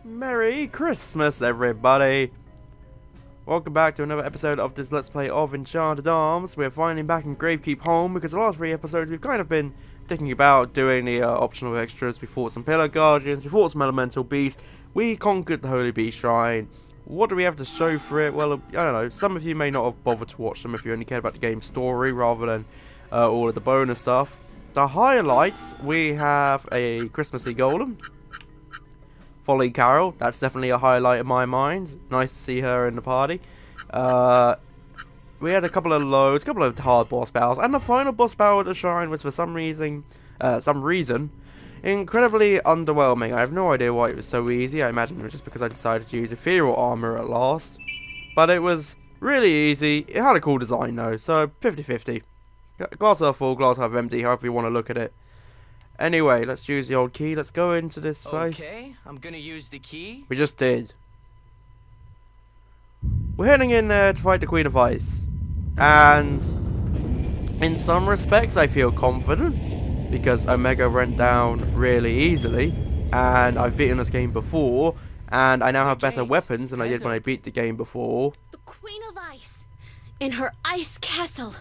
Merry Christmas, everybody! Welcome back to another episode of this Let's Play of Enchanted Arms. We're finally back in Gravekeep Home because the last 3 episodes we've kind of been thinking about doing the optional extras. We fought some Pillar Guardians, we fought some Elemental Beasts, we conquered the Holy Beast Shrine. What do we have to show for it? Well, I don't know, some of you may not have bothered to watch them if you only cared about the game's story rather than all of the bonus stuff. The highlights, we have a Christmassy Golem. Folly Carol, that's definitely a highlight in my mind. Nice to see her in the party. We had a couple of lows, a couple of hard boss battles, and the final boss battle at the shrine was for some reason, incredibly underwhelming. I have no idea why it was so easy. I imagine it was just because I decided to use ethereal armor at last. But it was really easy. It had a cool design though, so 50-50. Glass half full, glass half empty, however you want to look at it. Anyway, let's use the old key. Let's go into this place. Okay, I'm gonna use the key. We just did. We're heading in there to fight the Queen of Ice. And in some respects, I feel confident because Omega went down really easily. And I've beaten this game before. And I now have better weapons than I did when I beat the game before. The Queen of Ice, in her ice castle,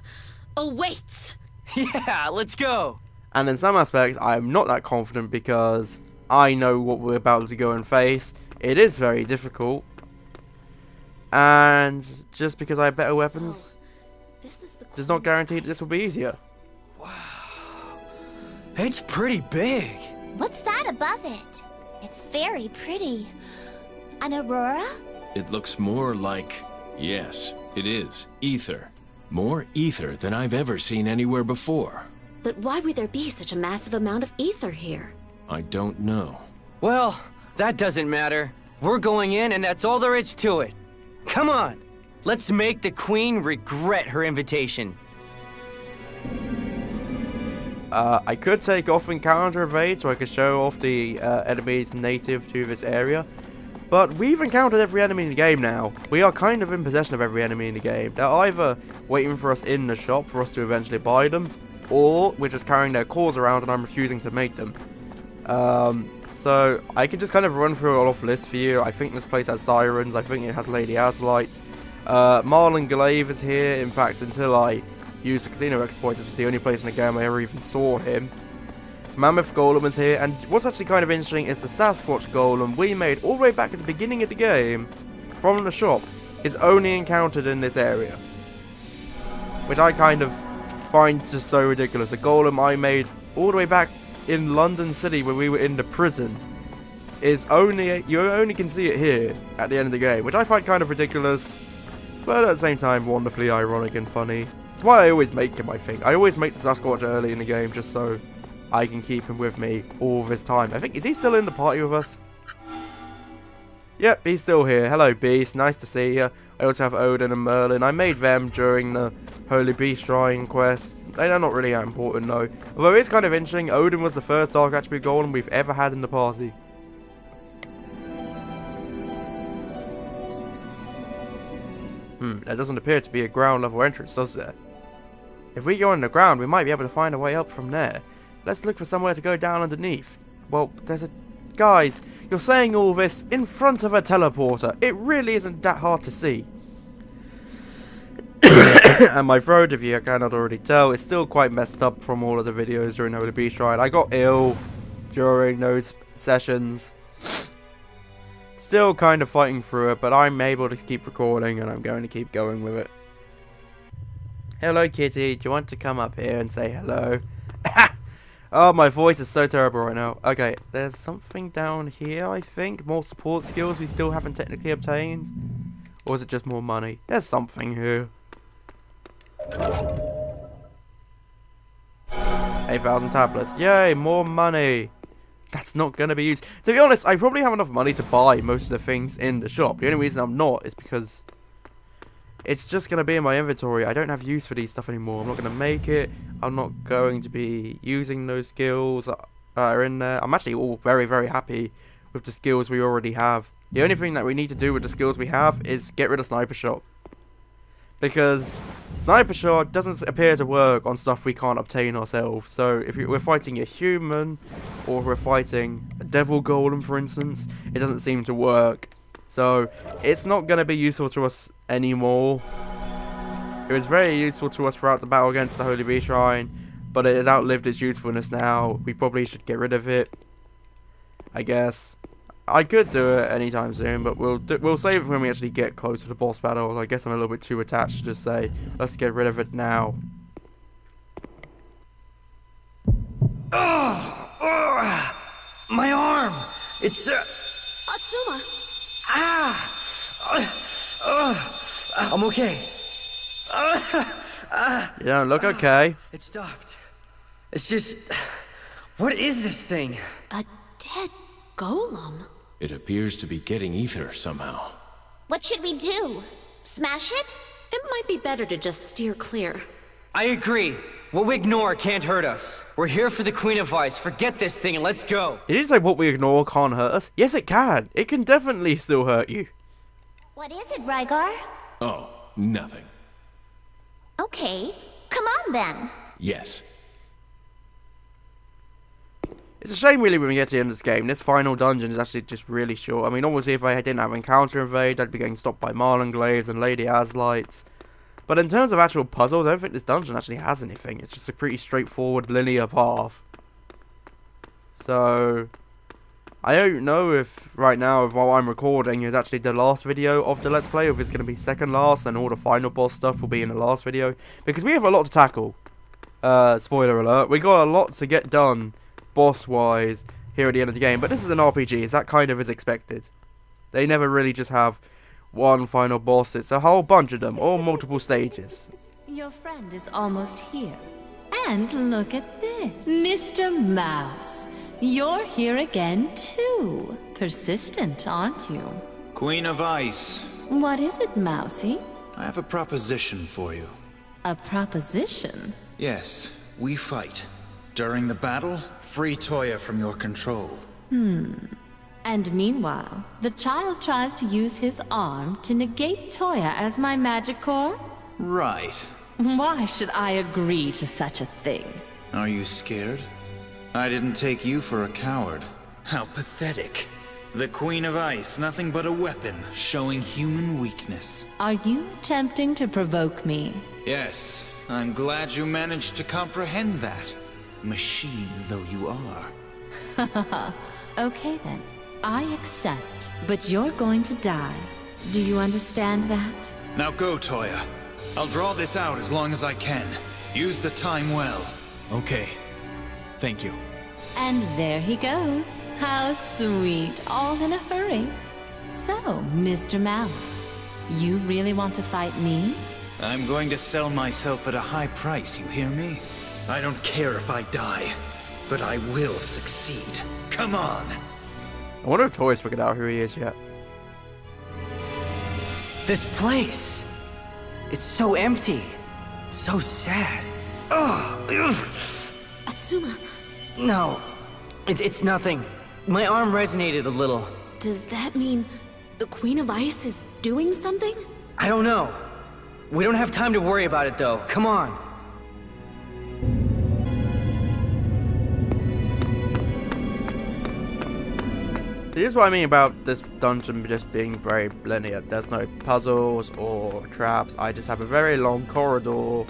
awaits. Yeah, let's go. And in some aspects, I'm not that confident because I know what we're about to go and face. It is very difficult. And just because I have better weapons does not guarantee that this will be easier. Wow. It's pretty big. What's that above it? It's very pretty. An aurora? It looks more like... Yes, it is. Ether. More ether than I've ever seen anywhere before. But why would there be such a massive amount of ether here? I don't know. Well, that doesn't matter. We're going in and that's all there is to it. Come on. Let's make the Queen regret her invitation. I could take off and counter evade so I could show off the enemies native to this area. But we've encountered every enemy in the game now. We are kind of in possession of every enemy in the game. They're either waiting for us in the shop for us to eventually buy them, or we're just carrying their cores around and I'm refusing to make them. So I can just kind of run through all off list for you. I think this place has sirens. I think it has Lady Azlights. Marlon Glaive is here. In fact, until I used the casino exploit, it's the only place in the game I ever even saw him. Mammoth Golem is here, and what's actually kind of interesting is the Sasquatch Golem we made all the way back at the beginning of the game from the shop is only encountered in this area, which I kind of find just so ridiculous. A golem I made all the way back in London City when we were in the prison is only, you only can see it here at the end of the game, which I find kind of ridiculous, but at the same time wonderfully ironic and funny. That's why I always make him, I think. I always make the Sasquatch early in the game just so I can keep him with me all this time. I think, is he still in the party with us? Yep, he's still here. Hello, Beast. Nice to see you. I also have Odin and Merlin. I made them during the Holy Beast Shrine quest. They're not really that important, though. Although it's kind of interesting, Odin was the first Dark Attribute Golem we've ever had in the party. There doesn't appear to be a ground level entrance, does there? If we go underground, we might be able to find a way up from there. Let's look for somewhere to go down underneath. Well, there's a... Guys, you're saying all this in front of a teleporter. It really isn't that hard to see. And my throat, if you cannot already tell, is still quite messed up from all of the videos during Holy Beast Shrine. I got ill during those sessions. Still kind of fighting through it, but I'm able to keep recording and I'm going to keep going with it. Hello, Kitty. Do you want to come up here and say hello? Oh, my voice is so terrible right now. Okay, there's something down here, I think. More support skills we still haven't technically obtained. Or is it just more money? There's something here. 8,000 tablets. Yay, more money. That's not going to be used. To be honest, I probably have enough money to buy most of the things in the shop. The only reason I'm not is because it's just going to be in my inventory. I don't have use for these stuff anymore. I'm not going to make it. I'm not going to be using those skills that are in there. I'm actually all very, very happy with the skills we already have. The only thing that we need to do with the skills we have is get rid of Sniper Shot. Because Sniper shot doesn't appear to work on stuff we can't obtain ourselves. So if we're fighting a human, or we're fighting a devil golem, for instance, it doesn't seem to work. So it's not going to be useful to us anymore. It was very useful to us throughout the battle against the Holy Bee Shrine, but it has outlived its usefulness now. We probably should get rid of it, I guess. I could do it anytime soon, but we'll save it when we actually get close to the boss battle. I guess I'm a little bit too attached to just say, let's get rid of it now. My arm! It's Atsuma! I'm okay. You don't look okay. It stopped. It's just... What is this thing? A dead golem? It appears to be getting ether somehow. What should we do? Smash it? It might be better to just steer clear. I agree. What we ignore can't hurt us. We're here for the Queen of Ice. Forget this thing and let's go. Did you say what we ignore can't hurt us? Yes, it can. It can definitely still hurt you. What is it, Rygar? Oh, nothing. Okay, come on then. Yes. It's a shame really when we get to the end of this game. This final dungeon is actually just really short. I mean, obviously if I didn't have Encounter Invade, I'd be getting stopped by Marlin Glaives and Lady Aslights. But in terms of actual puzzles, I don't think this dungeon actually has anything. It's just a pretty straightforward linear path. So I don't know if right now, if while I'm recording, is actually the last video of the Let's Play, or if it's going to be second last and all the final boss stuff will be in the last video. Because we have a lot to tackle. Spoiler alert. We got a lot to get done boss-wise here at the end of the game. But this is an RPG, so that kind of is expected. They never really just have one final boss. It's a whole bunch of them, all multiple stages. Your friend is almost here. And look at this. Mr. Mouse, you're here again too. Persistent, aren't you? Queen of Ice, What is it, Mousy? I have a proposition for you. A proposition? Yes, we fight. During the battle, free Toya from your control. And meanwhile, the child tries to use his arm to negate Toya as my magic core? Right. Why should I agree to such a thing? Are you scared? I didn't take you for a coward. How pathetic. The Queen of Ice, nothing but a weapon, showing human weakness. Are you attempting to provoke me? Yes, I'm glad you managed to comprehend that. Machine though you are. Okay then. I accept, but you're going to die. Do you understand that? Now go, Toya. I'll draw this out as long as I can. Use the time well. Okay. Thank you. And there he goes. How sweet, all in a hurry. So, Mr. Mouse, you really want to fight me? I'm going to sell myself at a high price, you hear me? I don't care if I die, but I will succeed. Come on! I wonder if Toy's figured out who he is yet. This place. It's so empty. So sad. Ugh. Atsuma, No. It's nothing. My arm resonated a little. does that mean the Queen of Ice is doing something? I don't know. We don't have time to worry about it though. Come on. Here's what I mean about this dungeon just being very linear. There's no puzzles or traps. I just have a very long corridor.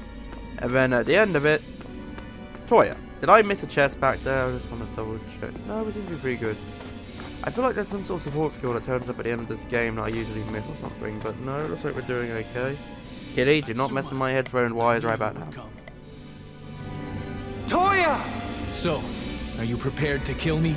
And then at the end of it, Toya. Did I miss a chest back there? I just want to double check. No, it seems to be pretty good. I feel like there's some sort of support skill that turns up at the end of this game that I usually miss or something. But no, it looks like we're doing okay. Kitty, do not mess with my headphone wires right about now. Toya! So, are you prepared to kill me?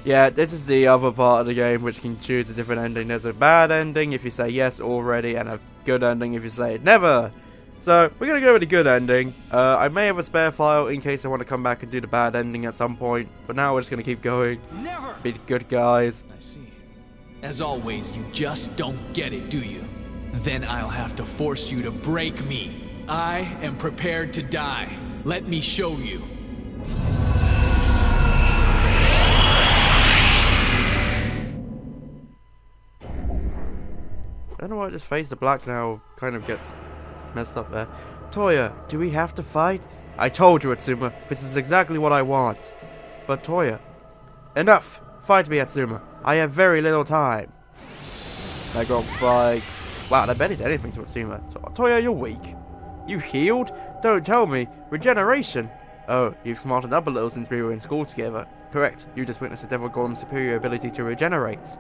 Yeah, this is the other part of the game which can choose a different ending. There's a bad ending if you say yes already, and a good ending if you say never. So, we're going to go with the good ending. I may have a spare file in case I want to come back and do the bad ending at some point. But now we're just going to keep going. Never! Be the good guys. I see. As always, you just don't get it, do you? Then I'll have to force you to break me. I am prepared to die. Let me show you. I don't know why this phase of black now kind of gets messed up there. Toya, do we have to fight? I told you, Atsuma. This is exactly what I want. But Toya... Enough! Fight me, Atsuma. I have very little time. Mega Rock Spike. Wow, they barely did anything to Atsuma. Toya, you're weak. You healed? Don't tell me. Regeneration? Oh, you've smartened up a little since we were in school together. Correct. You just witnessed a Devil Golem's superior ability to regenerate.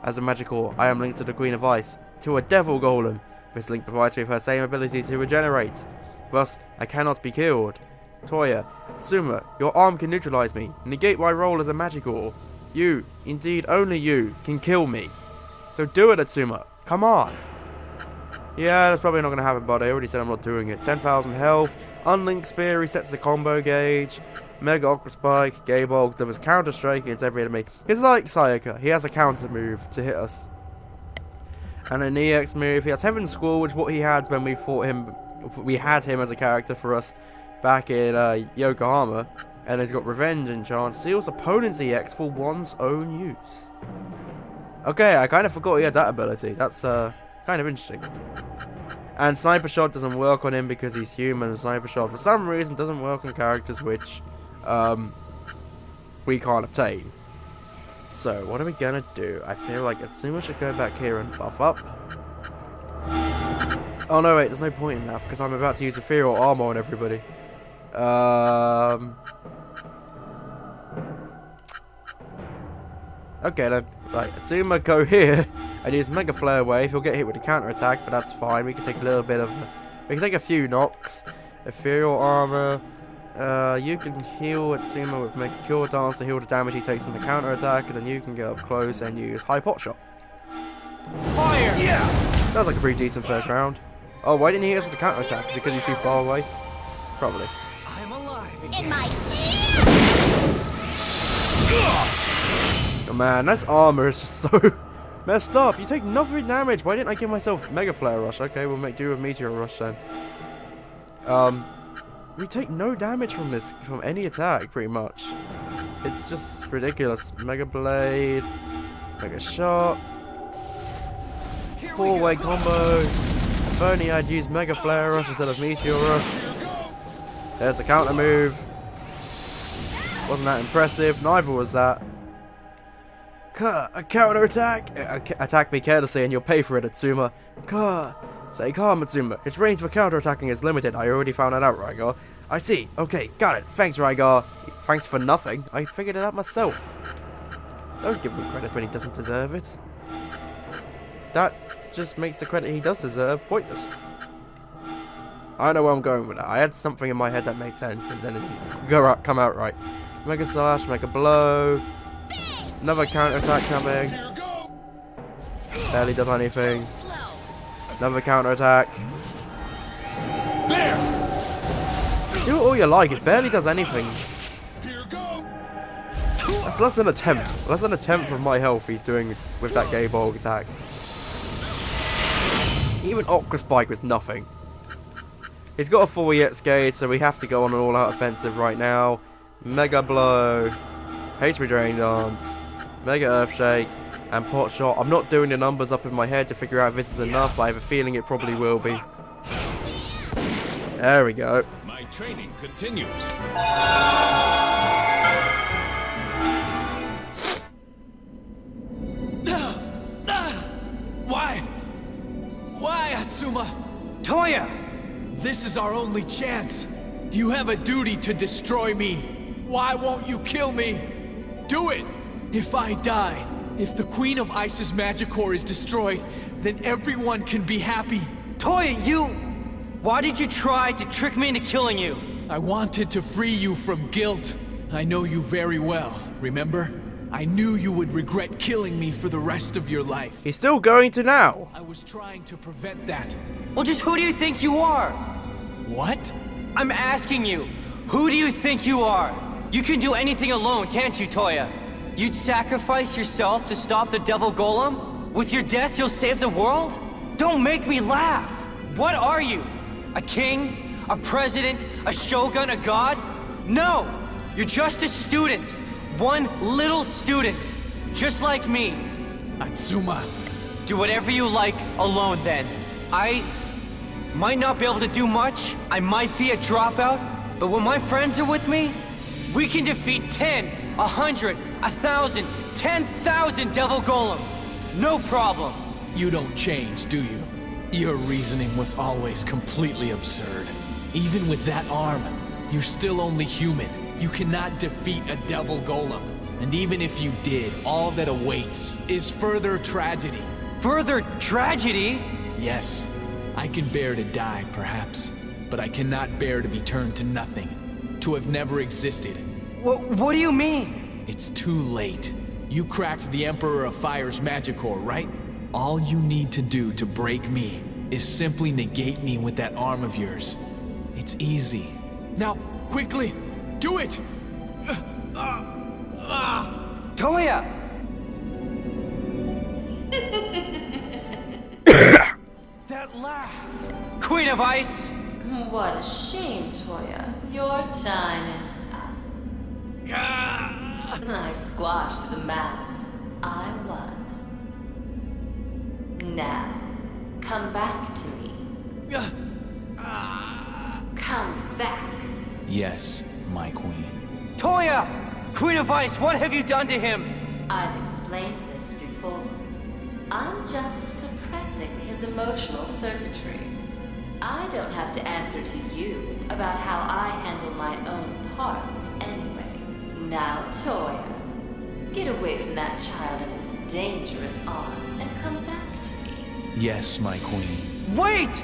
As a Magical, I am linked to the Queen of Ice. To a Devil Golem. This link provides me with her same ability to regenerate. Thus, I cannot be killed. Toya, Atsuma, your arm can neutralize me. Negate my role as a Magical. You, indeed only you, can kill me. So do it, Atsuma. Come on. Yeah, that's probably not going to happen, but I already said I'm not doing it. 10,000 health. Unlinked Spear resets the combo gauge. Mega Aqua Spike. Gaybog does counter strike against every enemy. It's like Sayaka. He has a counter move to hit us. And an EX move. He has Heaven's Squall, which is what he had when we fought him. We had him as a character for us back in Yokohama. And he's got Revenge Enchant. Steals opponent's EX for one's own use. Okay, I kind of forgot he had that ability. That's kind of interesting. And Sniper Shot doesn't work on him because he's human. Sniper Shot, for some reason, doesn't work on characters which we can't obtain. So, what are we gonna do? I feel like Atsuma should go back here and buff up. Oh no, wait, there's no point in that because I'm about to use Ethereal Armor on everybody. Okay then. Right, Atsuma, go here and use Mega Flare Wave. He'll get hit with a counter attack, but that's fine. We can take a little bit of... We can take a few knocks. Ethereal Armor. You can heal Atsuma with Mega Cure Dance to heal the damage he takes from the counter attack, and then you can get up close and use High Pot Shot. Fire! Yeah! That was like a pretty decent first round. Oh, why didn't he hit us with the counter attack? Is it because he's too far away? Probably. I'm alive again. In my Oh man, that armor is just so messed up. You take nothing damage. Why didn't I give myself Mega Flare Rush? Okay, we'll make do with Meteor Rush then. We take no damage from this, from any attack, pretty much. It's just ridiculous. Mega Blade, Mega Shot, 4-way combo. If only I'd use Mega Flare Rush instead of Meteor Rush. There's a counter move. Wasn't that impressive? Neither was that. A counter attack! Attack me carelessly and you'll pay for it, Atsuma. Say calm, Atsuma. Its range for counter attacking is limited. I already found that out, Rygar. I see. Okay, got it. Thanks, Rygar. Thanks for nothing. I figured it out myself. Don't give him credit when he doesn't deserve it. That just makes the credit he does deserve pointless. I know where I'm going with that. I had something in my head that made sense and then it didn't come out right. Mega Slash, Mega Blow. Another counter attack coming. Barely does anything. Another counter attack. Do it all you like, it barely does anything. That's less than a tenth. Less than a tenth of my health he's doing with that Gay Bulk attack. Even Aqua Spike was nothing. He's got a 4 EX gauge, so we have to go on an all-out offensive right now. Mega Blow. HP Drain Dance. Mega Earthshake. And Pot Shot. I'm not doing the numbers up in my head to figure out if this is enough, but I have a feeling it probably will be. There we go. My training continues. Why, Atsuma? Toya! This is our only chance. You have a duty to destroy me. Why won't you kill me? Do it! If I die, if the Queen of Ice's Magicore is destroyed, then everyone can be happy. Toya, why did you try to trick me into killing you? I wanted to free you from guilt. I know you very well, remember? I knew you would regret killing me for the rest of your life. He's still going to now. I was trying to prevent that. Well, just who do you think you are? What? I'm asking you, who do you think you are? You can do anything alone, can't you, Toya? You'd sacrifice yourself to stop the Devil Golem? With your death, you'll save the world? Don't make me laugh! What are you? A king? A president? A shogun? A god? No! You're just a student. One little student. Just like me. Atsuma. Do whatever you like alone, then. Might not be able to do much, I might be a dropout, but when my friends are with me, we can defeat 10, 100, 1,000, 10,000 devil golems. No problem. You don't change, do you? Your reasoning was always completely absurd. Even with that arm, you're still only human. You cannot defeat a devil golem. And even if you did, all that awaits is further tragedy. Further tragedy? Yes, I can bear to die, perhaps, but I cannot bear to be turned to nothing, to have never existed. What do you mean? It's too late. You cracked the Emperor of Fire's Magicore, right? All you need to do to break me is simply negate me with that arm of yours. It's easy. Now, quickly, do it! Toya! That laugh! Queen of Ice! What a shame, Toya. Your time is up. I squashed the mouse. I won. Now, come back to me. Come back. Yes, my queen. Toya! Queen of Ice, what have you done to him? I've explained this before. I'm just suppressing his emotional circuitry. I don't have to answer to you about how I handle my own parts anyway. Now, Toya, get away from that child and his dangerous arm and come back to me. Yes, my queen. Wait!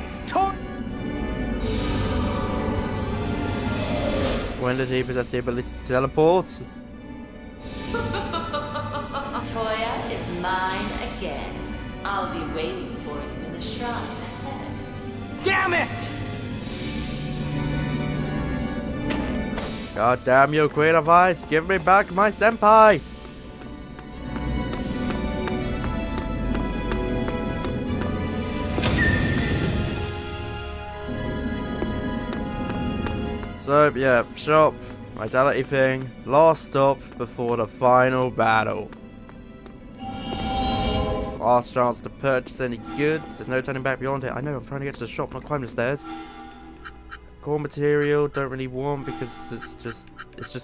When did he possess the ability to teleport? Toya is mine again. I'll be waiting for you in the shrine ahead. Damn it! God damn you, Queen of Ice! Give me back my senpai! So, yeah, shop, vitality thing, last stop before the final battle. Last chance to purchase any goods, there's no turning back beyond it. I know, I'm trying to get to the shop, not climb the stairs. Core material, don't really want because it's just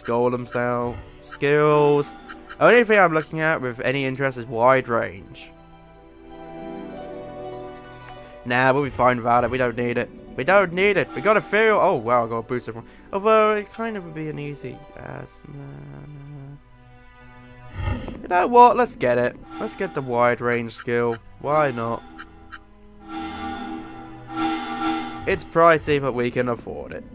golems now. Skills, only thing I'm looking at with any interest is wide range. Nah, we'll be fine without it, we don't need it. We don't need it. We got a ethereal. Oh wow, I got a booster from. Although it kind of would be an easy add. You know what? Let's get it. Let's get the wide range skill. Why not? It's pricey, but we can afford it.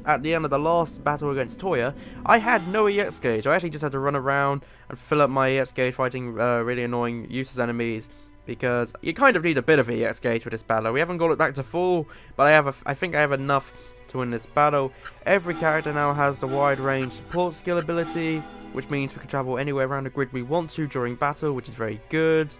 At the end of the last battle against Toya, I had no EX gauge. I actually just had to run around and fill up my EX gauge fighting really annoying useless enemies. Because you kind of need a bit of EX gauge for this battle. We haven't got it back to full, but I think I have enough to win this battle. Every character now has the wide range support skill ability, which means we can travel anywhere around the grid we want to during battle, which is very good.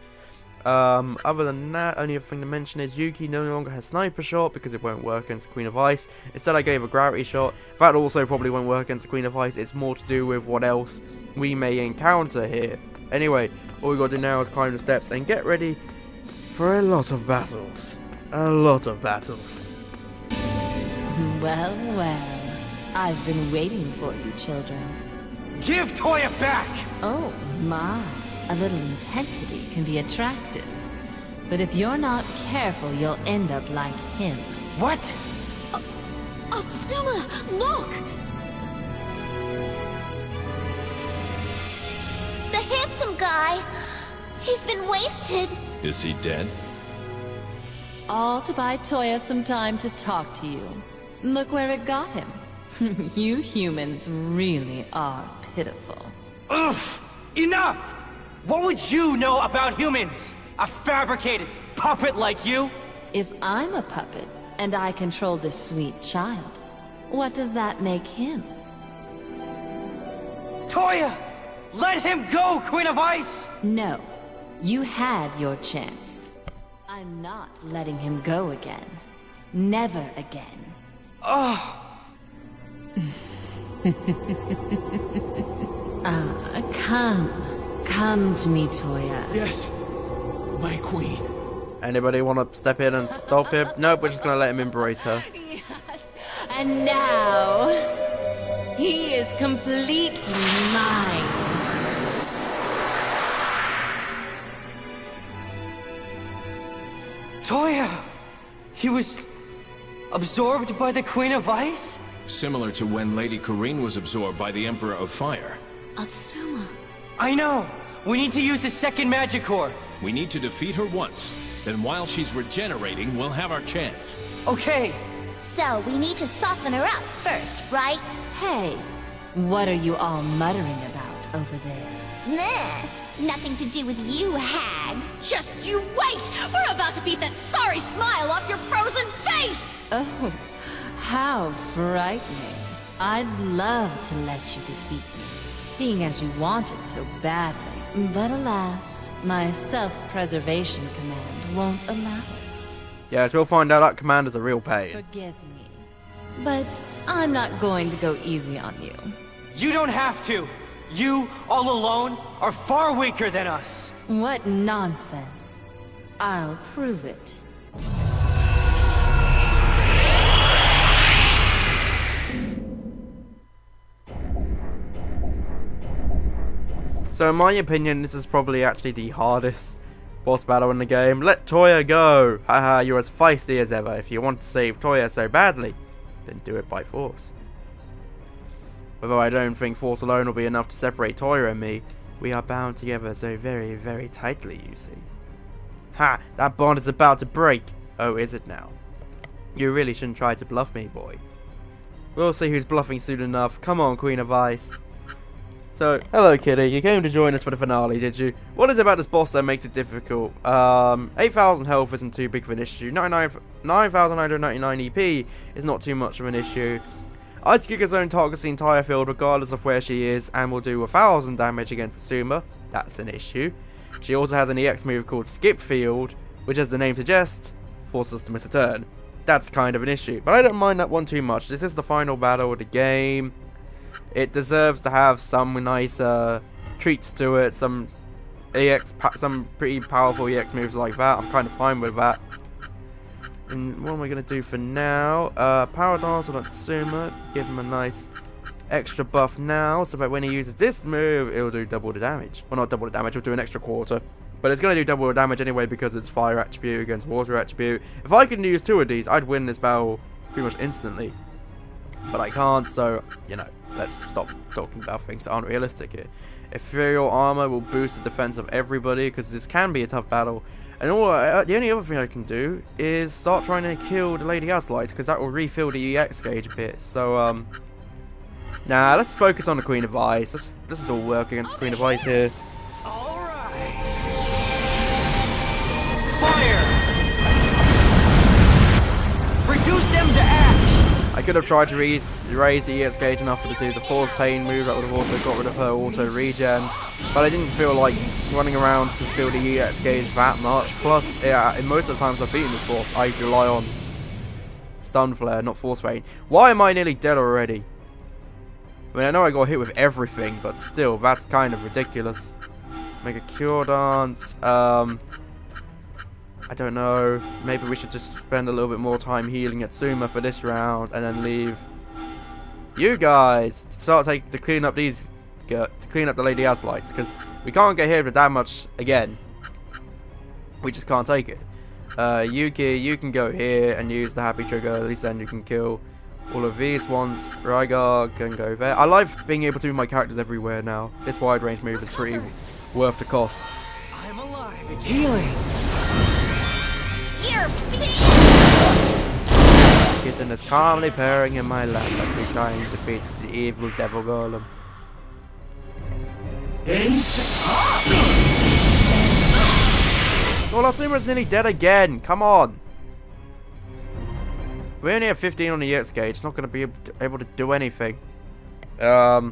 Other than that, only other thing to mention is Yuki no longer has sniper shot because it won't work against Queen of Ice. Instead I gave a gravity shot. That also probably won't work against the Queen of Ice. It's more to do with what else we may encounter here. Anyway, all we gotta do now is climb the steps and get ready for a lot of battles. A lot of battles. Well, well. I've been waiting for you, children. Give Toya back! Oh, my. A little intensity can be attractive. But if you're not careful, you'll end up like him. What? Atsuma, look! The handsome guy. He's been wasted. Is he dead? All to buy Toya some time to talk to you. Look where it got him. You humans really are pitiful. Oof! Enough! What would you know about humans? A fabricated puppet like you? If I'm a puppet, and I control this sweet child, what does that make him? Toya! Let him go, Queen of Ice! No. You had your chance. I'm not letting him go again. Never again. Oh! Come to me, Toya. Yes, my queen. Anybody want to step in and stop him? Nope, we're just going to let him embrace her. Yes. And now, he is completely mine. Toya! He was absorbed by the Queen of Ice? Similar to when Lady Corrine was absorbed by the Emperor of Fire. Atsuma. I know! We need to use the second magic core. We need to defeat her once. Then while she's regenerating, we'll have our chance. Okay. So we need to soften her up first, right? Hey, what are you all muttering about over there? Meh. Nothing to do with you, hag. Just you wait! We're about to beat that sorry smile off your frozen face! Oh, how frightening. I'd love to let you defeat me, seeing as you want it so badly. But alas, my self-preservation command won't allow it. Yes, we'll find out that commander's a real pain. Forgive me, but I'm not going to go easy on you. You don't have to. You, all alone, are far weaker than us. What nonsense. I'll prove it. So in my opinion, this is probably actually the hardest boss battle in the game. Let Toya go! Haha, you're as feisty as ever. If you want to save Toya so badly, then do it by force. Although I don't think force alone will be enough to separate Toya and me, we are bound together so very, very tightly, you see. Ha! That bond is about to break! Oh, is it now? You really shouldn't try to bluff me, boy. We'll see who's bluffing soon enough. Come on, Queen of Ice. So, hello Kitty, you came to join us for the finale, did you? What is it about this boss that makes it difficult? 8,000 health isn't too big of an issue. 9,999 EP is not too much of an issue. Ice Giga Zone targets the entire field regardless of where she is and will do 1,000 damage against Atsuma. That's an issue. She also has an EX move called Skip Field, which as the name suggests, forces us to miss a turn. That's kind of an issue, but I don't mind that one too much. This is the final battle of the game. It deserves to have some nice treats to it, some pretty powerful EX moves like that. I'm kind of fine with that. And what am I going to do for now? Power Dance on Atsuma, give him a nice extra buff now, so that when he uses this move, it'll do double the damage. Well, not double the damage, it'll do an extra quarter. But it's going to do double the damage anyway because it's fire attribute against water attribute. If I could use two of these, I'd win this battle pretty much instantly. But I can't, so, you know, let's stop talking about things that aren't realistic here. Ethereal Armor will boost the defense of everybody because this can be a tough battle. And the only other thing I can do is start trying to kill the Lady Gaslights because that will refill the EX gauge a bit. So, nah, let's focus on the Queen of Ice. This is all work against the Queen of Ice here. Alright. Fire! Reduce them to ash! I could have tried to raise the EX gauge enough to do the Force Pain move. That would have also got rid of her auto regen. But I didn't feel like running around to fill the EX gauge that much. Plus, yeah, in most of the times I've beaten this boss, I rely on Stun Flare, not Force Pain. Why am I nearly dead already? I mean, I know I got hit with everything, but still, that's kind of ridiculous. Make a Cure Dance. I don't know. Maybe we should just spend a little bit more time healing Atsuma for this round, and then leave you guys to start to clean up these, to clean up the Lady Gaslights, because we can't get hit with that much again. We just can't take it. Yuki, you can go here and use the Happy Trigger. At least then you can kill all of these ones. Rygar can go there. I like being able to move my characters everywhere now. This wide range move is pretty worth the cost. I'm alive and healing. You're Kitten is calmly purring in my lap as we try and defeat the evil devil golem. Well, Atsuma's nearly dead again. Come on. We only have 15 on the EX gauge. It's not going to be able to do anything. I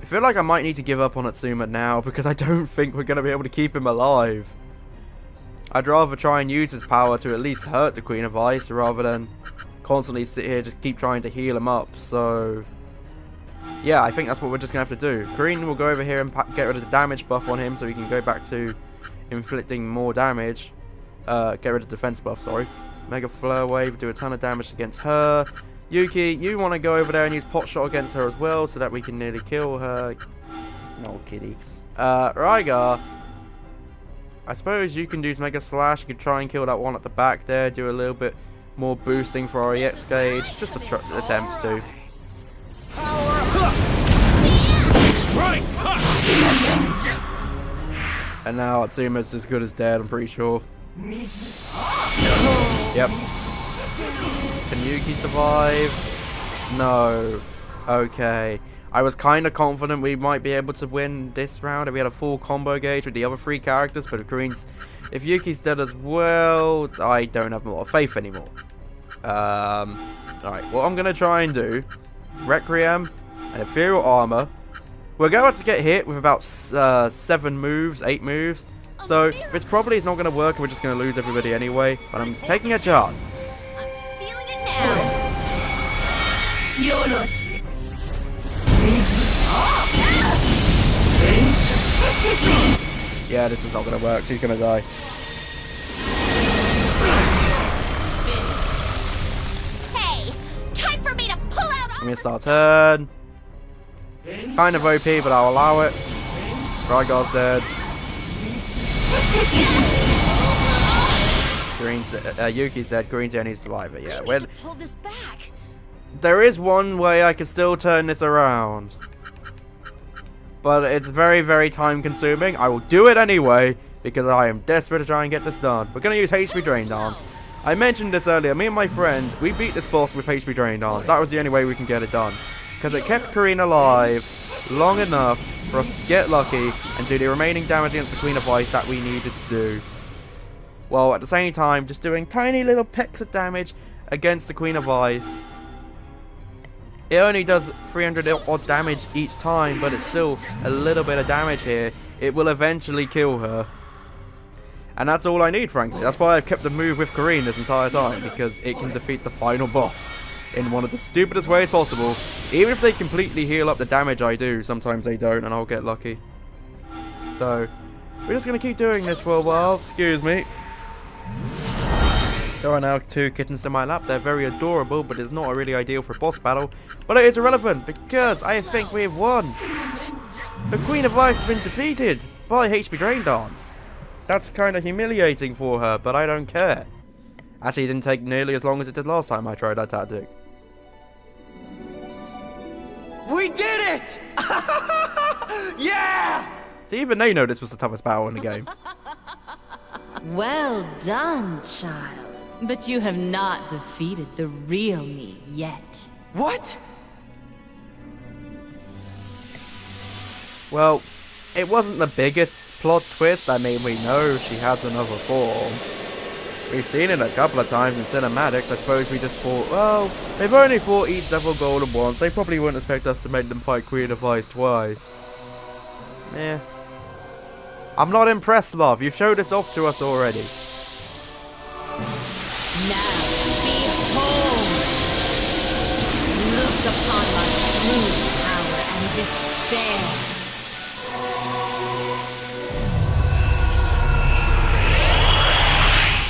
feel like I might need to give up on Atsuma now because I don't think we're going to be able to keep him alive. I'd rather try and use his power to at least hurt the Queen of Ice rather than constantly sit here just keep trying to heal him up. So, yeah, I think that's what we're just going to have to do. Corrine will go over here and get rid of the damage buff on him so he can go back to inflicting more damage. Get rid of defense buff, sorry. Mega Flare Wave, do a ton of damage against her. Yuki, you want to go over there and use Pot Shot against her as well, so that we can nearly kill her. No, kitty. Rygar, I suppose you can use Mega Slash. You could try and kill that one at the back there, do a little bit more boosting for our EX gauge. Just attempts to. And now Atsuma's as good as dead, I'm pretty sure. Yep. Can Yuki survive? No. Okay. I was kind of confident we might be able to win this round if we had a full combo gauge with the other 3 characters, but if Yuki's dead as well, I don't have a lot of faith anymore. Alright, what I'm going to try and do is Requiem and Ethereal Armor. We're going to get hit with about 7 moves, 8 moves. So, it's probably not going to work and we're just going to lose everybody anyway. But I'm taking a chance. I'm feeling it now. Yeah, this is not going to work. She's going to die. Hey, time for me to pull out all I'm going to start turn. Kind of OP, but I'll allow it. Rygar's dead. Yuki's dead. Green's the only survivor. Yeah, to pull this back. there is one way I can still turn this around, but it's very, very time consuming. I will do it anyway because I am desperate to try and get this done. We're going to use HP Drain Dance. I mentioned this earlier. Me and my friend, we beat this boss with HP Drain Dance. That was the only way we can get it done, because it kept Kareen alive long enough for us to get lucky and do the remaining damage against the Queen of Ice that we needed to do. Well, at the same time, just doing tiny little pecks of damage against the Queen of Ice. It only does 300 odd damage each time, but it's still a little bit of damage here. It will eventually kill her. And that's all I need, frankly. That's why I've kept the move with Kareen this entire time, because it can defeat the final boss in one of the stupidest ways possible. Even if they completely heal up the damage I do, sometimes they don't, and I'll get lucky. So, we're just going to keep doing this for a while. Excuse me. There are now 2 kittens in my lap. They're very adorable, but it's not really ideal for a boss battle. But it is irrelevant, because I think we have won. The Queen of Ice has been defeated by HP Drain Dance. That's kind of humiliating for her, but I don't care. Actually, it didn't take nearly as long as it did last time I tried that tactic. We did it! Yeah! See, even they know this was the toughest battle in the game. Well done, child. But you have not defeated the real me yet. What? Well, it wasn't the biggest plot twist. I mean, we know she has another form. We've seen it a couple of times in cinematics. I suppose we just thought, well, they've only fought each Devil Golem once. They probably wouldn't expect us to make them fight Queen of Ice twice. Yeah. I'm not impressed, love. You've showed this off to us already. Now, behold! Look upon my true power and despair.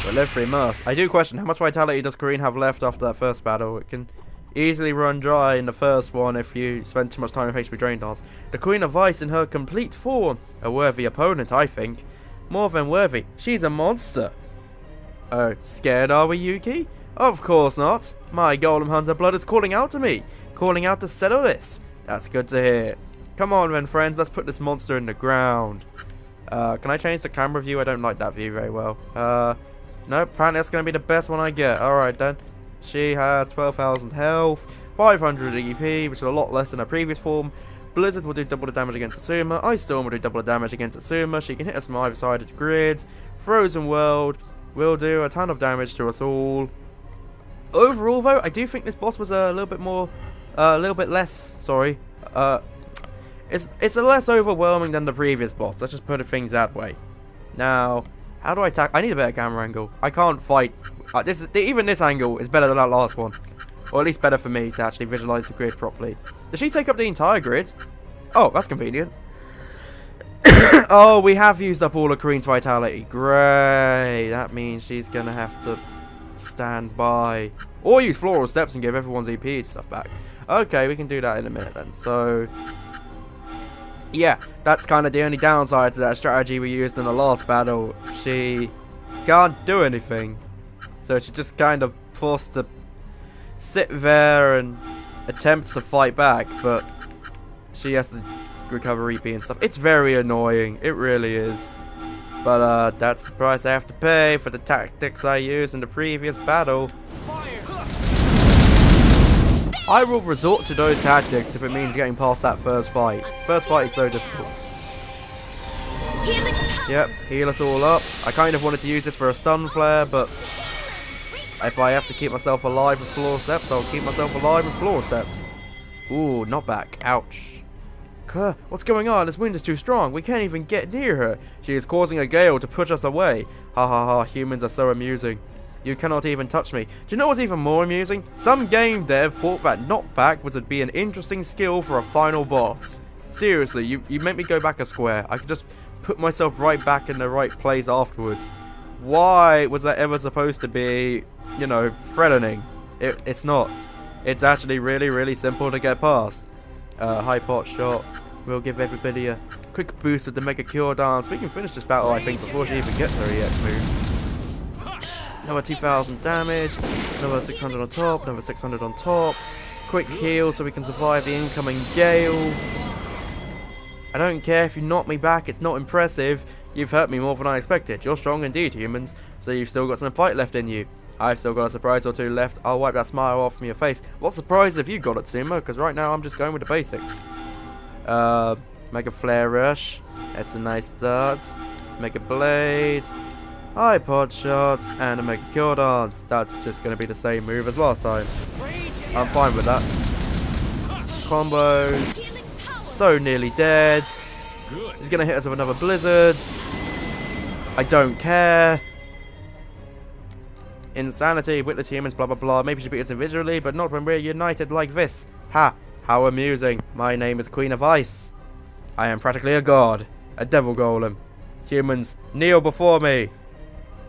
But live free must. I do question, how much vitality does Kareen have left after that first battle? It can easily run dry in the first one if you spend too much time with HP Drain Dance. The Queen of Ice in her complete form. A worthy opponent, I think. More than worthy. She's a monster. Oh, scared are we, Yuki? Of course not. My Golem Hunter blood is calling out to me. Calling out to settle this. That's good to hear. Come on then, friends. Let's put this monster in the ground. Can I change the camera view? I don't like that view very well. No, apparently that's going to be the best one I get. Alright then. She has 12,000 health, 500 EP, which is a lot less than her previous form. Blizzard will do double the damage against Asuma. Ice Storm will do double the damage against Asuma. She can hit us from either side of the grid. Frozen World will do a ton of damage to us all. Overall, though, I do think this boss was a little bit less. Sorry. It's a less overwhelming than the previous boss. Let's just put things that way. Now, how do I attack? I need a better camera angle. I can't fight. Even this angle is better than that last one, or at least better for me to actually visualize the grid properly. Does she take up the entire grid? Oh, that's convenient. Oh, we have used up all of Queen's vitality. Great. That means she's going to have to stand by. Or use floral steps and give everyone's EP and stuff back. Okay, we can do that in a minute then. So, yeah, that's kind of the only downside to that strategy we used in the last battle. She can't do anything. So she's just kind of forced to sit there and attempt to fight back. But she has to recover EP and stuff. It's very annoying. It really is. But that's the price I have to pay for the tactics I used in the previous battle. I will resort to those tactics if it means getting past that first fight. First fight is so difficult. Yep, heal us all up. I kind of wanted to use this for a stun flare, but if I have to keep myself alive with floor steps, I'll keep myself alive with floor steps. Ooh, not back. Ouch. What's going on? This wind is too strong. We can't even get near her. She is causing a gale to push us away. Ha ha ha, humans are so amusing. You cannot even touch me. Do you know what's even more amusing? Some game dev thought that knockback would be an interesting skill for a final boss. Seriously, you make me go back a square. I could just put myself right back in the right place afterwards. Why was that ever supposed to be, you know, threatening? It's not. It's actually really, really simple to get past. High pot shot. We'll give everybody a quick boost of the Mega Cure Dance. We can finish this battle, I think, before she even gets her EX move. Another 2,000 damage. Another 600 on top. Another 600 on top. Quick heal so we can survive the incoming gale. I don't care if you knock me back. It's not impressive. You've hurt me more than I expected. You're strong indeed, humans. So you've still got some fight left in you. I've still got a surprise or two left. I'll wipe that smile off from your face. What surprise have you got at Sumo? Because right now I'm just going with the basics. Mega Flare Rush. That's a nice start. Mega Blade. High Pod Shot. And a Mega Cure Dance. That's just going to be the same move as last time. I'm fine with that. Combos. So nearly dead. She's going to hit us with another Blizzard. I don't care. Insanity, witless humans, blah blah blah. Maybe she beat us individually, but not when we're united like this. Ha! How amusing. My name is Queen of Ice. I am practically a god. A devil golem. Humans, kneel before me.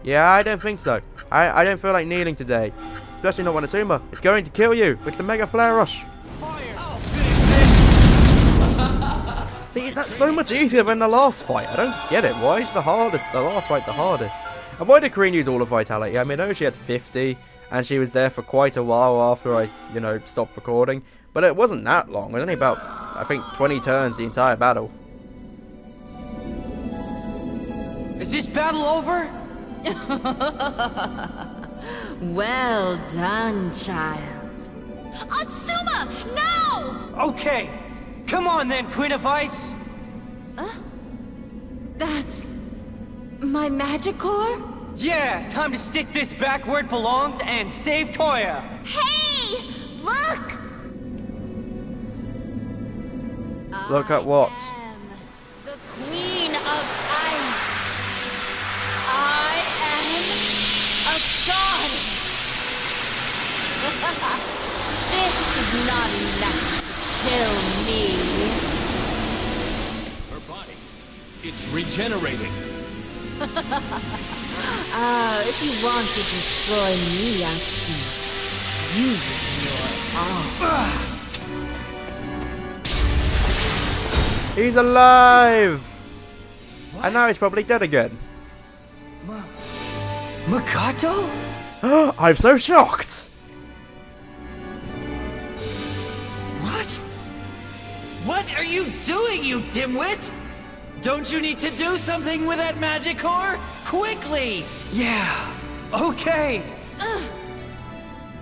Yeah, I don't think so. I don't feel like kneeling today. Especially not when it's Uma. It's going to kill you with the Mega Flare Rush. See, that's so much easier than the last fight. I don't get it. Why is the last fight the hardest? And why did Kareen use all of Vitality? I mean, I know she had 50, and she was there for quite a while after I, you know, stopped recording. But it wasn't that long. It was only about, I think, 20 turns the entire battle. Is this battle over? Well done, child. Atsuma, now! Okay. Come on then, Queen of Ice. That's my Magicore? Yeah, time to stick this back where it belongs and save Toya. Hey! Look! Look at what? I am the Queen of Ice. I am a goddess. This is not enough to kill me. Her body, it's regenerating. If you want to destroy me, Atsu, use your arm. He's alive! What? And now he's probably dead again. Makato? I'm so shocked! What? What are you doing, you dimwit? Don't you need to do something with that Magicore? Quickly! Yeah. Okay.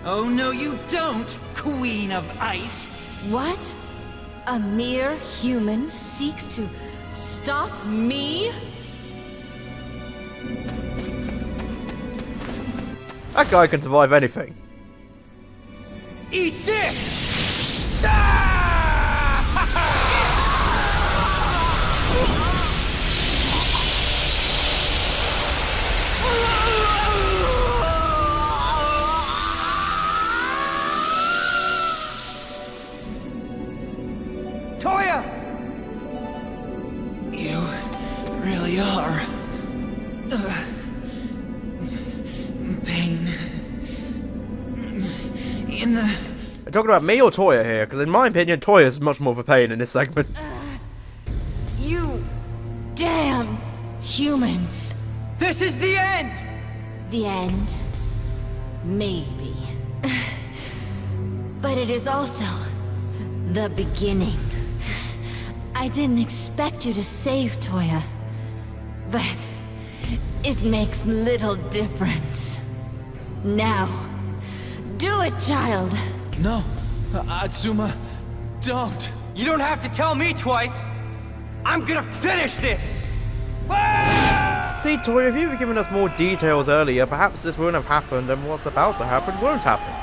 Oh no you don't, Queen of Ice! What? A mere human seeks to stop me? That guy can survive anything. Eat this! Toya! really are. Pain. In the... Are you talking about me or Toya here? Because in my opinion, Toya is much more of a pain in this segment. You damn humans. This is the end! The end? Maybe. But it is also the beginning. I didn't expect you to save Toya, but it makes little difference. Now, do it, child. No, Atsuma, don't. You don't have to tell me twice. I'm gonna finish this! See, Toya, if you had given us more details earlier, perhaps this wouldn't have happened, and what's about to happen won't happen.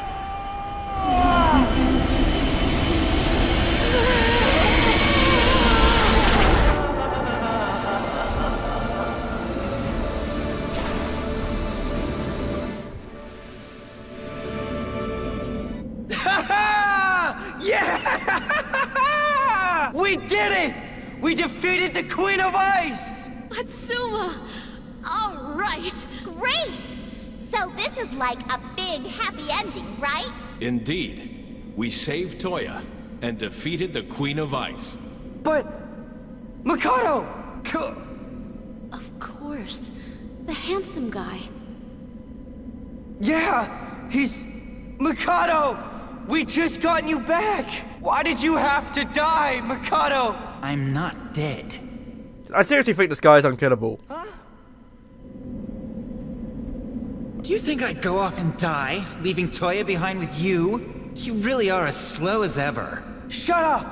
Yeah! We did it! We defeated the Queen of Ice! Atsuma! All right. Great! So this is like a big happy ending, right? Indeed. We saved Toya and defeated the Queen of Ice. But... Mikado! Of course. The handsome guy. Yeah! He's... Mikado! We just got you back! Why did you have to die, Mikado? I'm not dead. I seriously think this guy is unkillable. Do you think I'd go off and die, leaving Toya behind with you? You really are as slow as ever. Shut up!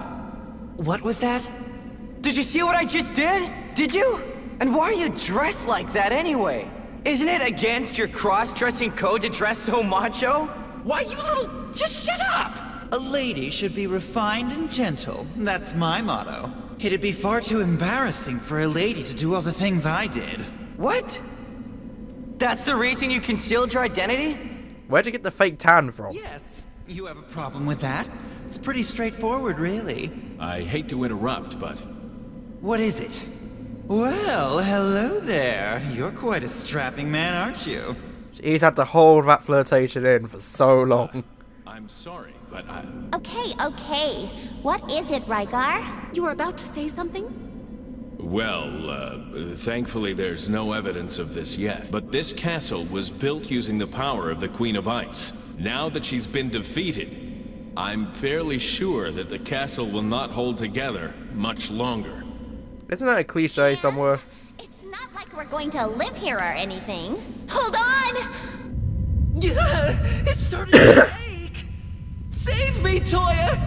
What was that? Did you see what I just did? Did you? And why are you dressed like that anyway? Isn't it against your cross-dressing code to dress so macho? Why, you little... Just shut up! A lady should be refined and gentle. That's my motto. It'd be far too embarrassing for a lady to do all the things I did. What? That's the reason you concealed your identity? Where'd you get the fake tan from? Yes. You have a problem with that? It's pretty straightforward, really. I hate to interrupt, but What is it? Well, hello there. You're quite a strapping man, aren't you? He's had to hold that flirtation in for so long. I'm sorry, but Okay. What is it, Rygar? You were about to say something? Well, thankfully there's no evidence of this yet. But this castle was built using the power of the Queen of Ice. Now that she's been defeated, I'm fairly sure that the castle will not hold together much longer. Isn't that a cliche somewhere? It's not like we're going to live here or anything. Hold on! Yeah, it started to ache. Save me, Toya!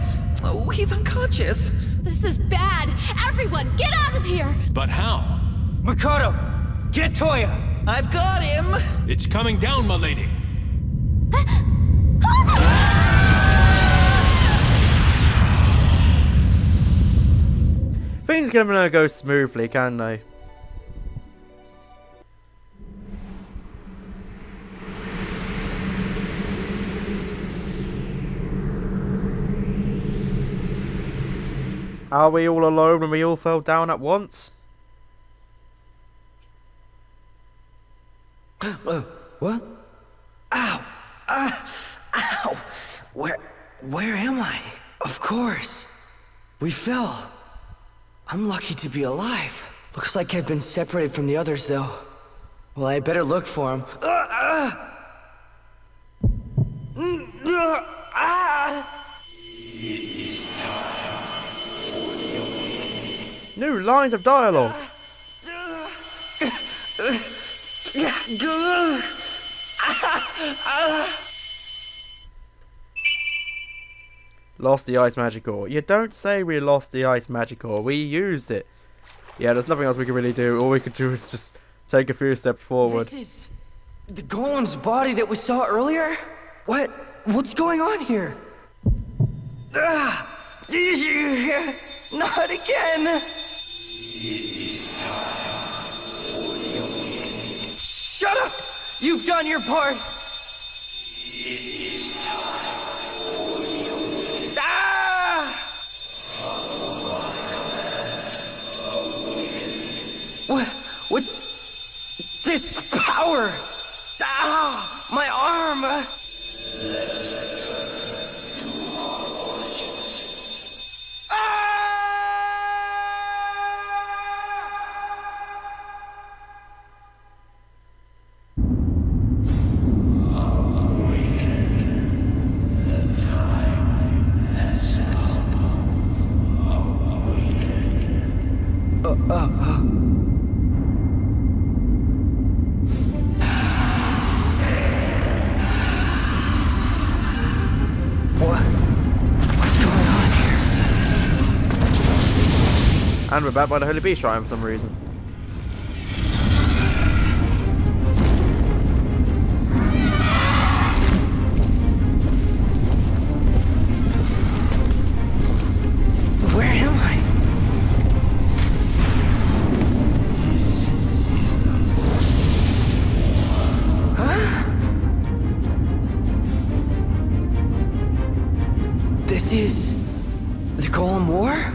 Oh, he's unconscious. This is bad. Everyone, get out of here! But how? Mikado, get Toya! I've got him! It's coming down, my lady. Things can never go smoothly, can they? Are we all alone when we all fell down at once? What? Ow! Ow! Where am I? Of course. We fell. I'm lucky to be alive. Looks like I've been separated from the others, though. Well, I better look for him. New lines of dialogue. Lost the ice magic ore. You don't say we lost the ice magic ore. We used it. Yeah, there's nothing else we can really do. All we could do is just take a few steps forward. This is the golem's body that we saw earlier? What's going on here? Not again! Shut up! You've done your part! What's this power? Ah, my arm! What's going on here? And we're back by the Holy Beast Shrine for some reason. Where am I? This is the Golem War?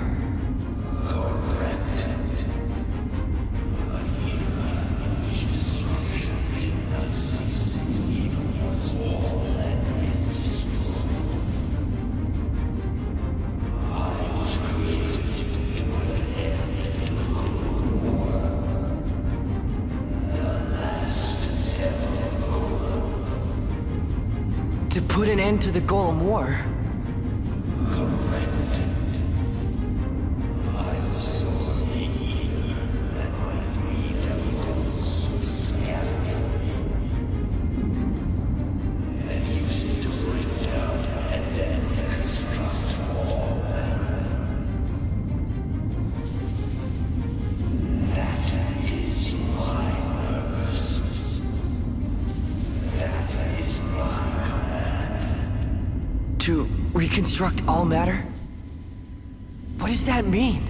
To put an end to the Golem War? To reconstruct all matter? What does that mean?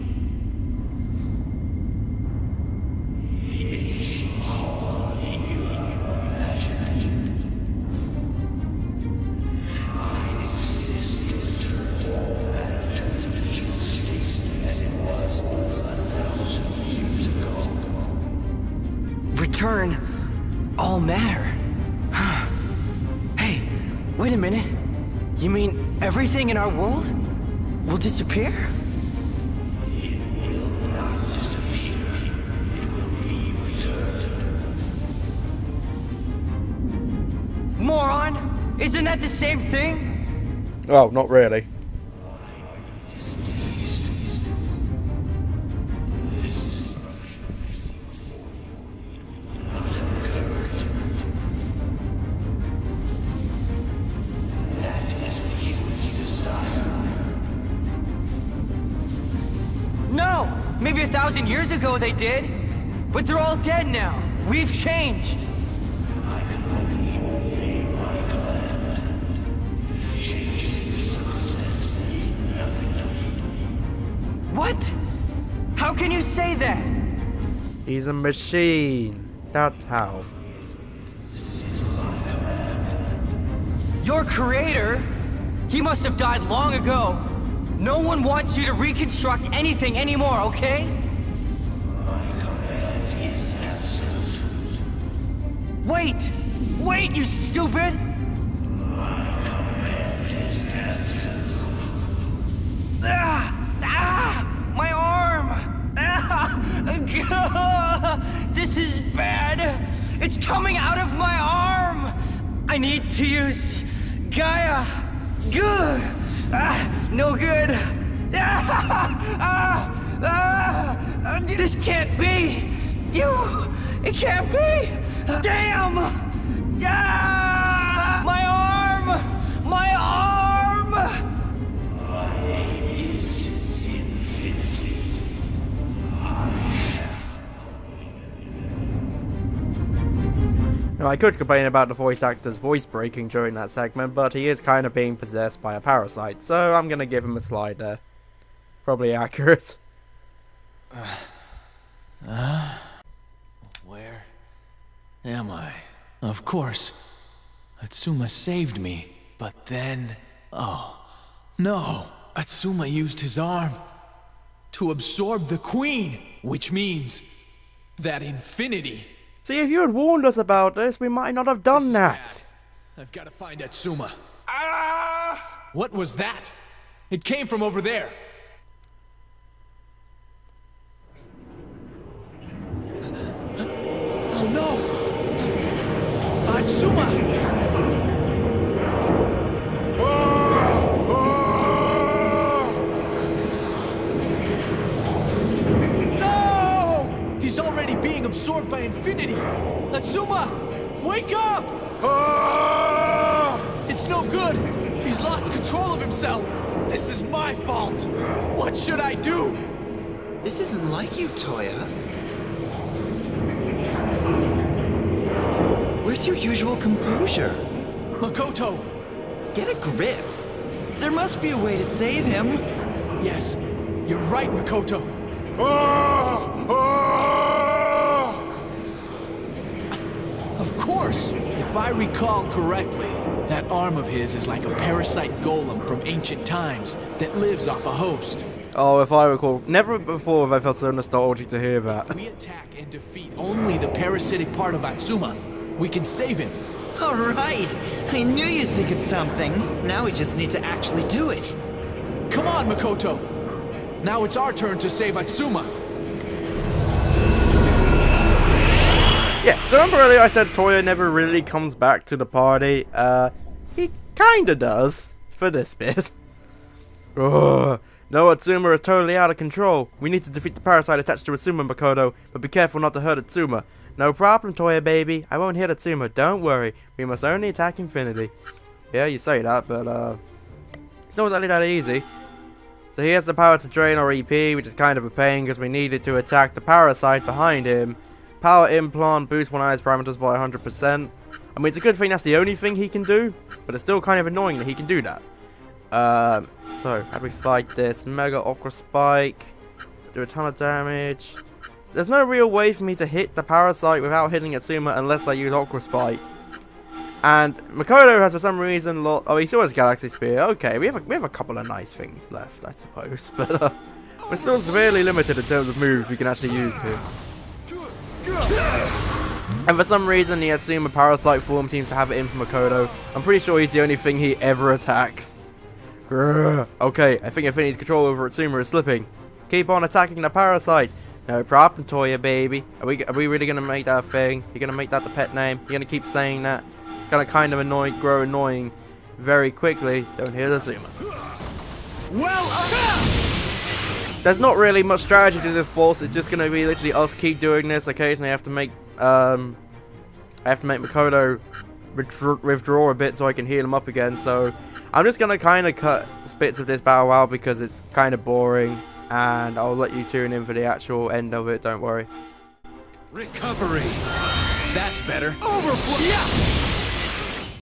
Return all matter? Hey, wait a minute. You mean everything in our world will disappear? It will not disappear. It will be returned. Moron! Isn't that the same thing? Oh, not really. No! Maybe 1,000 years ago they did. But they're all dead now. We've changed. I can only obey my command. Changes in circumstance mean nothing to me. What? How can you say that? He's a machine. That's how. Your creator? He must have died long ago. No one wants you to reconstruct anything anymore, okay? My command is absolute. Wait! Wait, you stupid! My command is absolute. My arm! This is bad! It's coming out of my arm! I need to use Gaia! Good! No good! This can't be! It can't be! Damn! My arm! My arm! My aim is infinity. Now, I could complain about the voice actor's voice breaking during that segment, but he is kind of being possessed by a parasite, so I'm gonna give him a slide there. Probably accurate. Where am I? Of course. Atsuma saved me, but then... Oh, no! Atsuma used his arm to absorb the queen, which means That infinity. See, if you had warned us about this, we might not have done that. Bad. I've got to find Atsuma. Ah! What was that? It came from over there. Oh no! Atsuma! No! He's already being absorbed by infinity. Atsuma! Wake up! It's no good. He's lost control of himself. This is my fault. What should I do? This isn't like you, Toya. Where's your usual composure? Makoto! Get a grip. There must be a way to save him. Yes, you're right, Makoto. Of course! If I recall correctly, that arm of his is like a parasite golem from ancient times that lives off a host. Oh, if I recall, never before have I felt so nostalgic to hear that. If we attack and defeat only the parasitic part of Atsuma, we can save him. All right. I knew you'd think of something. Now we just need to actually do it. Come on, Makoto! Now it's our turn to save Atsuma. Yeah, so remember earlier I said Toya never really comes back to the party? He kinda does, for this bit. Ugh. No, Atsuma is totally out of control. We need to defeat the parasite attached to Atsuma, Makoto, but be careful not to hurt Atsuma. No problem, Toya baby. I won't hit Atsuma, don't worry. We must only attack Infinity. Yeah, you say that, but it's not exactly that easy. So he has the power to drain our EP, which is kind of a pain because we needed to attack the parasite behind him. Power implant boosts one of his parameters by 100%. I mean, it's a good thing that's the only thing he can do, but it's still kind of annoying that he can do that. So, how do we fight this? Mega Aqua Spike. Do a ton of damage. There's no real way for me to hit the parasite without hitting Atsuma unless I use Aqua Spike. And Makoto has for some reason oh, he still has Galaxy Spear. Okay, we have a couple of nice things left, I suppose, but we're still severely limited in terms of moves we can actually use here. And for some reason the Atsuma Parasite form seems to have it in for Makoto. I'm pretty sure he's the only thing he ever attacks. Grrr. Okay, I think Infinity's control over Atsuma is slipping. Keep on attacking the Parasite. No problem, Toya baby. Are we really gonna make that a thing? You're gonna make that the pet name? You're gonna keep saying that? It's gonna kind of grow annoying very quickly. Don't hit Atsuma. There's not really much strategy to this boss. It's just gonna be literally us keep doing this. Occasionally, I have to make Makoto withdraw a bit so I can heal him up again. So I'm just gonna kind of cut bits of this battle out because it's kind of boring, and I'll let you tune in for the actual end of it. Don't worry. Recovery. That's better. Overflow. Yeah.